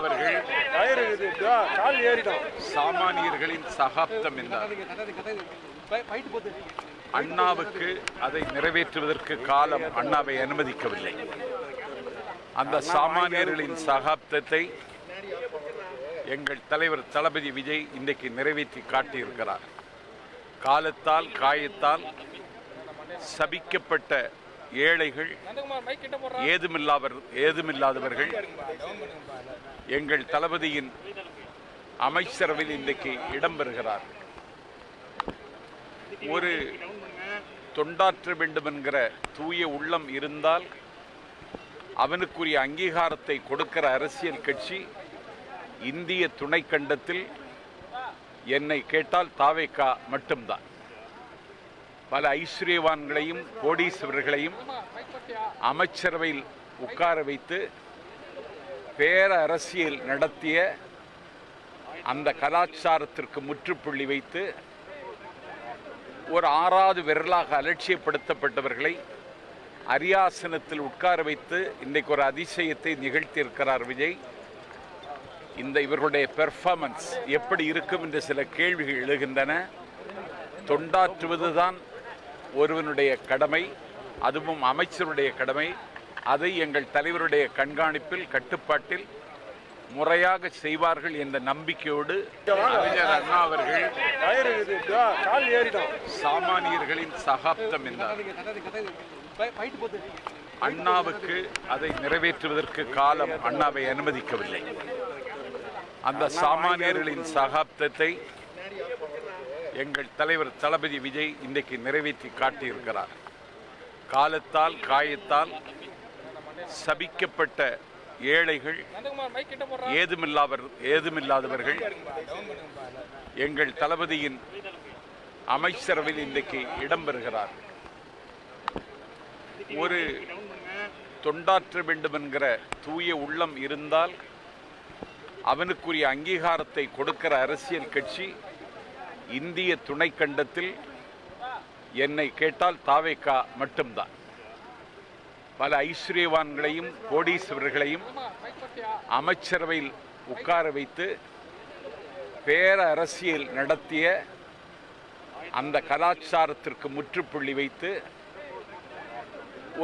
அவர்கள் சாமானியர்களின் சகாப்தம் என்றார். அண்ணாவுக்கு அதை நிறைவேற்றுவதற்கு காலம் அண்ணாவை அனுமதிக்கவில்லை. அந்த சாமானியர்களின் சகாப்தத்தை எங்கள் தலைவர் தளபதி விஜய் இன்றைக்கு நிறைவேற்றி காட்டியிருக்கிறார். காலத்தால் காயத்தால் சபிக்கப்பட்ட ஏழைகள், ஏதுமில்லாதவர்கள் எங்கள் தளபதியின் அமைச்சரவையில் இன்றைக்கு இடம்பெறுகிறார். ஒரு தொண்டாற்ற வேண்டும் என்கிற தூய உள்ளம் இருந்தால் அவனுக்குரிய அங்கீகாரத்தை கொடுக்கிற அரசியல் கட்சி இந்திய துணைக்கண்டத்தில் என்னை கேட்டால் தாவேகா மட்டும்தான். பல ஐஸ்வர்யவான்களையும் கோடீஸ்வரர்களையும் அமைச்சரவையில் உட்கார வைத்து பேர அரசியல் நடத்திய அந்த கலாச்சாரத்திற்கு முற்றுப்புள்ளி வைத்து ஒரு ஆறாவது விரலாக அலட்சியப்படுத்தப்பட்டவர்களை அரியாசனத்தில் உட்கார வைத்து இன்றைக்கு ஒரு அதிசயத்தை நிகழ்த்தியிருக்கிறார் விஜய். இவர்களுடைய பெர்ஃபார்மன்ஸ் எப்படி இருக்கும் என்று சில கேள்விகள் எழுகின்றன. தொண்டாற்றுவதுதான் ஒருவனுடைய கடமை, அதுவும் அமைச்சருடைய கடமை. அதை எங்கள் தலைவருடைய கண்காணிப்பில், கட்டுப்பாட்டில் முறையாக செய்வார்கள் என்ற நம்பிக்கையோடு அறிஞர் அண்ணா அவர்கள் சாமானியர்களின் சகாப்தம் என்றார். அண்ணாவுக்கு அதை நிறைவேற்றுவதற்கு காலம் அண்ணாவை அனுமதிக்கவில்லை. அந்த சாமானியர்களின் சகாப்தத்தை எங்கள் தலைவர் தளபதி விஜய் இன்றைக்கு நிறைவேற்றி காட்டியிருக்கிறார். காலத்தால் காயத்தால் சபிக்கப்பட்ட ஏழைகள், ஏதுமில்லாதவர்கள் எங்கள் தளபதியின் அமைச்சரவையில் இன்றைக்கு இடம்பெறுகிறார். ஒரு தொண்டாற்ற வேண்டும் என்கிற தூய உள்ளம் இருந்தால் அவனுக்குரிய அங்கீகாரத்தை கொடுக்கிற அரசியல் கட்சி இந்திய துணைக்கண்டத்தில் என்னை கேட்டால் தாவேகா மட்டும்தான். பல ஐஸ்வர்யவான்களையும் கோடீஸ்வரர்களையும் அமைச்சரவையில் உட்கார வைத்து பேர அரசியல் நடத்திய அந்த கலாச்சாரத்திற்கு முற்றுப்புள்ளி வைத்து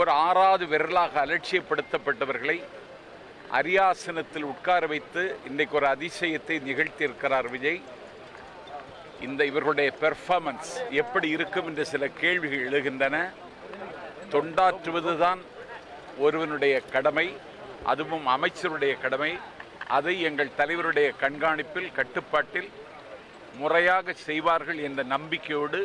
ஒரு ஆறாவது விரலாக அலட்சியப்படுத்தப்பட்டவர்களை அரியாசனத்தில் உட்கார வைத்து இன்றைக்கு ஒரு அதிசயத்தை நிகழ்த்தியிருக்கிறார் விஜய். இவர்களுடைய பெர்ஃபார்மன்ஸ் எப்படி இருக்கும் என்று சில கேள்விகள் எழுகின்றன. தொண்டாற்றுவதுதான் ஒருவனுடைய கடமை, அதுவும் அமைச்சருடைய கடமை. அதை எங்கள் தலைவருடைய கண்காணிப்பில், கட்டுப்பாட்டில் முறையாக செய்வார்கள் என்ற நம்பிக்கையோடு